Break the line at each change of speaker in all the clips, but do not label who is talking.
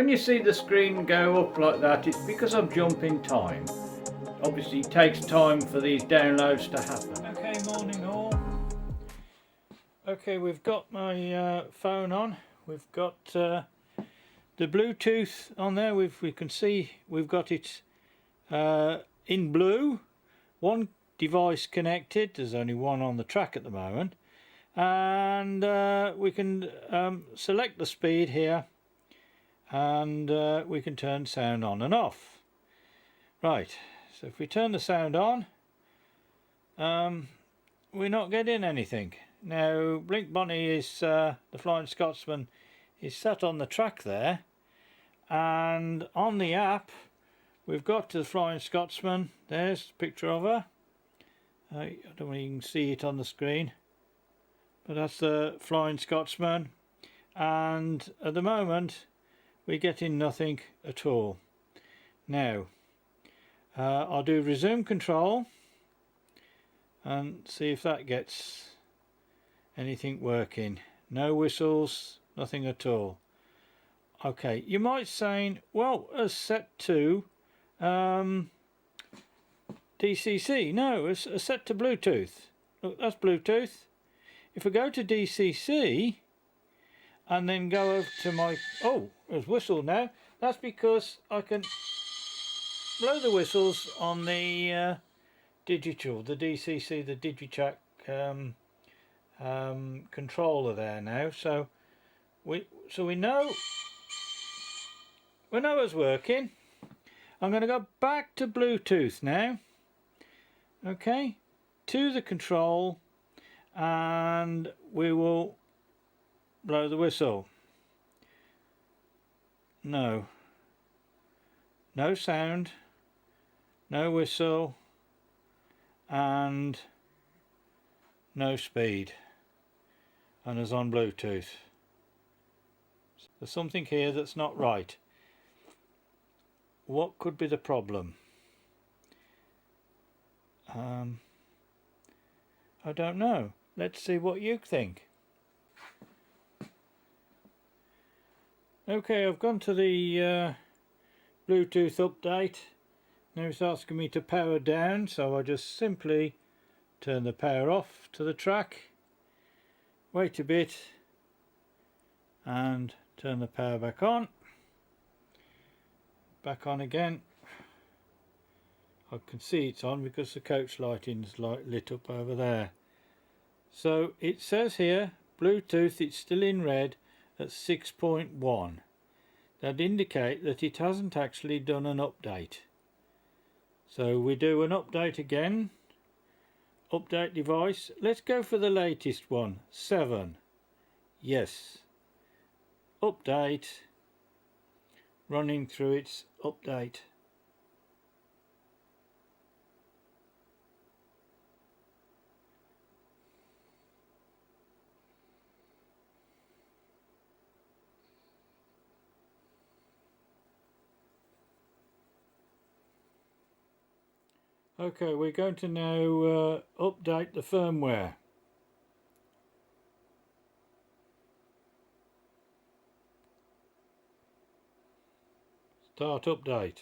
When you see the screen go up like that, it's because I'm jumping time. Obviously it takes time for these downloads to happen. Okay, morning all. Okay, we've got my phone on. We've got the Bluetooth on there. We can see we've got it in blue. One device connected. There's only one on the track at the moment. And we can select the speed here, and we can turn sound on and off. Right, so if we turn the sound on, we're not getting anything. Now Blink Bonnie is the Flying Scotsman is sat on the track there, and on the app we've got the Flying Scotsman. There's a picture of her. I don't know if you can see it on the screen, but that's the Flying Scotsman, and at the moment we're getting nothing at all. Now I'll do resume control and see if that gets anything working. No whistles, nothing at all. Okay, you might say, well, it's set to DCC. No, it's set to Bluetooth. Look, that's Bluetooth. If I go to DCC and then go over to my... Oh, there's whistle now. That's because I can blow the whistles on the digital, the DCC, the Digitrack controller there now. So we know it's working. I'm going to go back to Bluetooth now. Okay, to the control, and we will blow the whistle. No sound, no whistle, and no speed, and it's on Bluetooth. There's something here that's not right. What could be the problem? I don't know. Let's see what you think. Okay, I've gone to the Bluetooth update. Now it's asking me to power down, so I just simply turn the power off to the track, wait a bit, and turn the power back on. Back on again. I can see it's on because the coach lighting's lit up over there. So it says here Bluetooth, it's still in red at 6.1. That indicate that it hasn't actually done an update. So we do an update again. Update device. Let's go for the latest one, 7. Yes. Update. Running through its update. Okay, we're going to now update the firmware. Start update.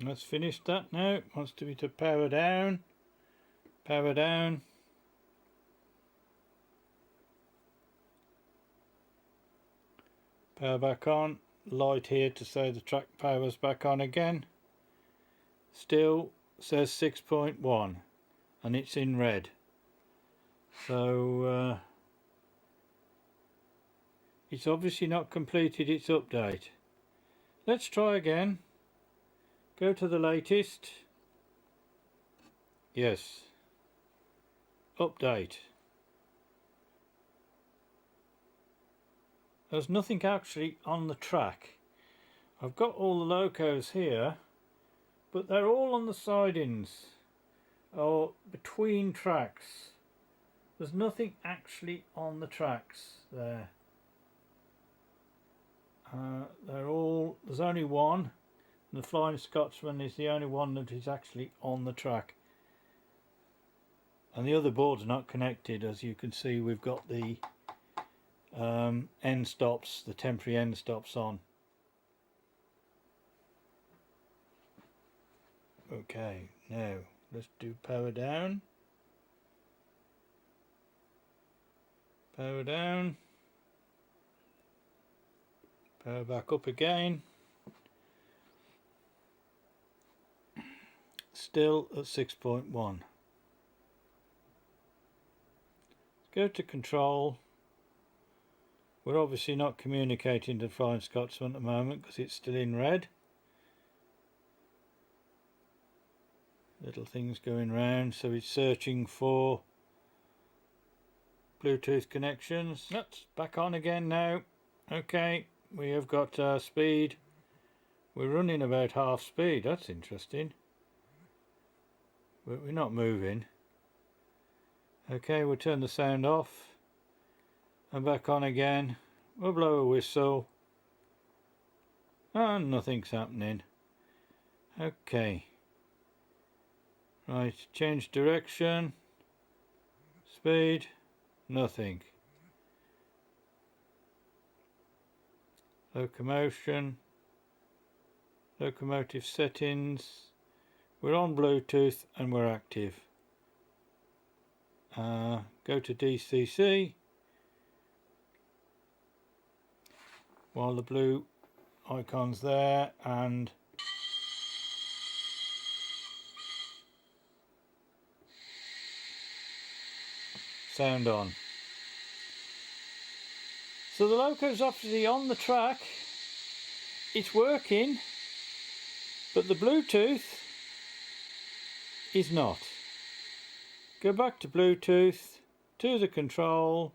Let's finish that now. It wants to be to power down. Power down. Power back on. Light here to say the track power's back on again. Still says 6.1 and it's in red. So it's obviously not completed its update. Let's try again. Go to the latest. Yes. Update. There's nothing actually on the track. I've got all the locos here, but they're all on the sidings or between tracks. There's nothing actually on the tracks there. There's only one. The Flying Scotsman is the only one that is actually on the track. And the other board's not connected. As you can see, we've got the end stops, the temporary end stops on. Okay, now let's do power down. Power down. Power back up again. Still at 6.1. Go to control. We're obviously not communicating to Flying Scotsman at the moment because it's still in red. Little things going round, so it's searching for Bluetooth connections. That's back on again now. Okay, we have got speed. We're running about half speed. That's interesting. But we're not moving. Okay, we'll turn the sound off and back on again. We'll blow a whistle and nothing's happening. Okay, right, change direction, speed, nothing. Locomotion, locomotive settings, we're on Bluetooth and we're active. Go to DCC while the blue icon's there, and sound on. So the loco's obviously on the track, it's working, but the Bluetooth is not. Go back to Bluetooth, to the control,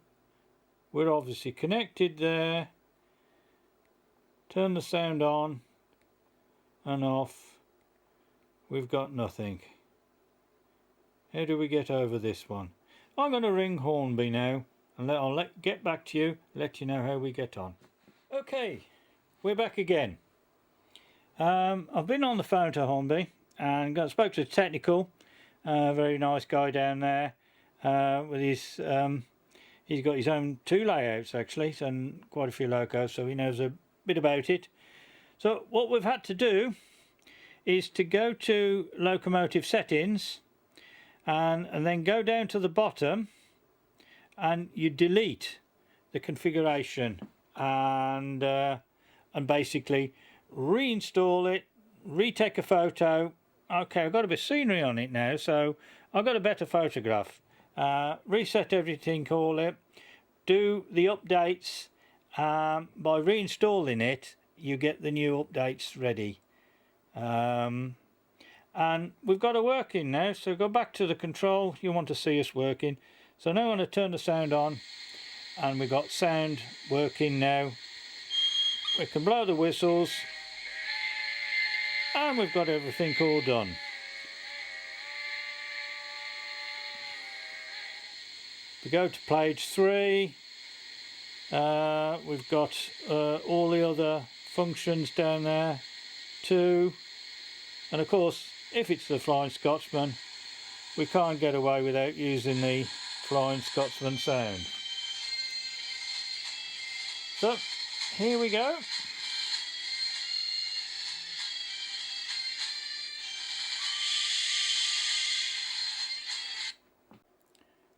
we're obviously connected there, turn the sound on and off, we've got nothing. How do we get over this one? I'm going to ring Hornby now and I'll get back to you, let you know how we get on. Okay, we're back again. I've been on the phone to Hornby and spoke to the technical. Very nice guy down there with his he's got his own two layouts actually, and quite a few locos, so he knows a bit about it. So what we've had to do is to go to locomotive settings and then go down to the bottom and you delete the configuration and basically reinstall it, retake a photo. Okay, I've got a bit of scenery on it now, so I've got a better photograph. Reset everything, call it, do the updates. By reinstalling it, you get the new updates ready. And we've got it working now, so go back to the control. You want to see us working. So now I'm going to turn the sound on, and we've got sound working now. We can blow the whistles. And we've got everything all done. We go to page 3. We've got all the other functions down there too. And of course, if it's the Flying Scotsman, we can't get away without using the Flying Scotsman sound. So, here we go.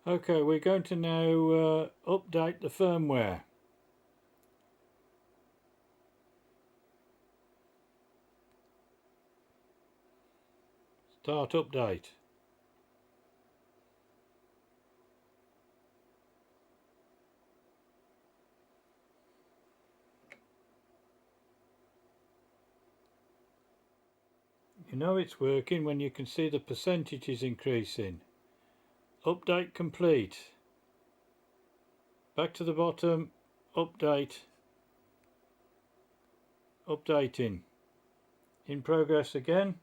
Okay, we're going to now update the firmware. Start update. You know it's working when you can see the percentage is increasing. Update complete. Back to the bottom, update. updating. In progress again.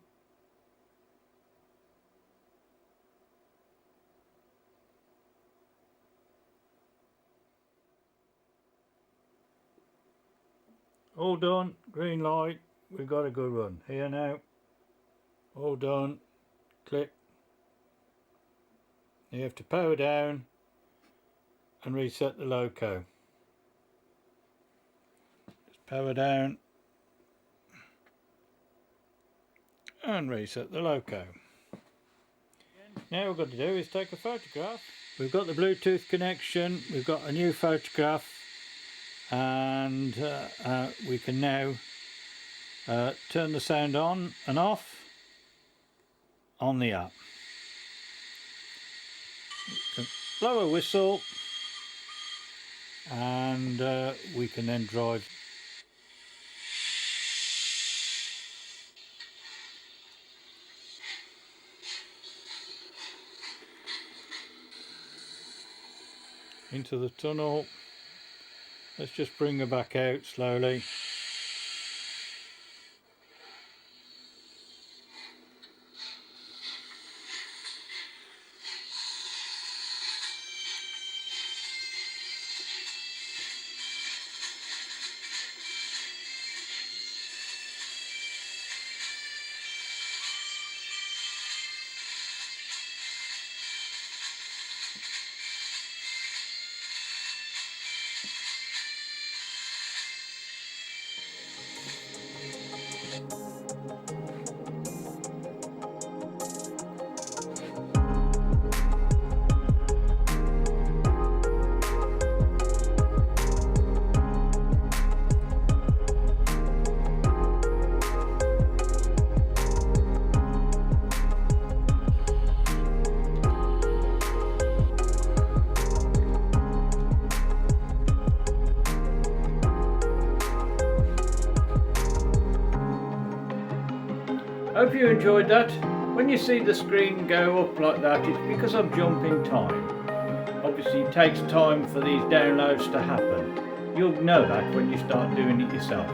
All done, green light, we've got a good one. Here now. All done, click. You have to power down and reset the loco. Just power down and reset the loco. Now what we've got to do is take a photograph. We've got the Bluetooth connection, we've got a new photograph, and we can now turn the sound on and off on the app. You can blow a whistle and we can then drive. Into the tunnel. Let's just bring her back out slowly. Hope you enjoyed that. When you see the screen go up like that, it's because I'm jumping time. Obviously it takes time for these downloads to happen. You'll know that when you start doing it yourself.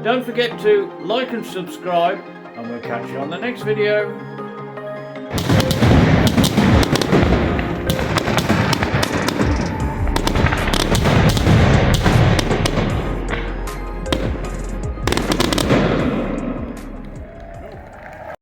Don't forget to like and subscribe, and we'll catch you on the next video.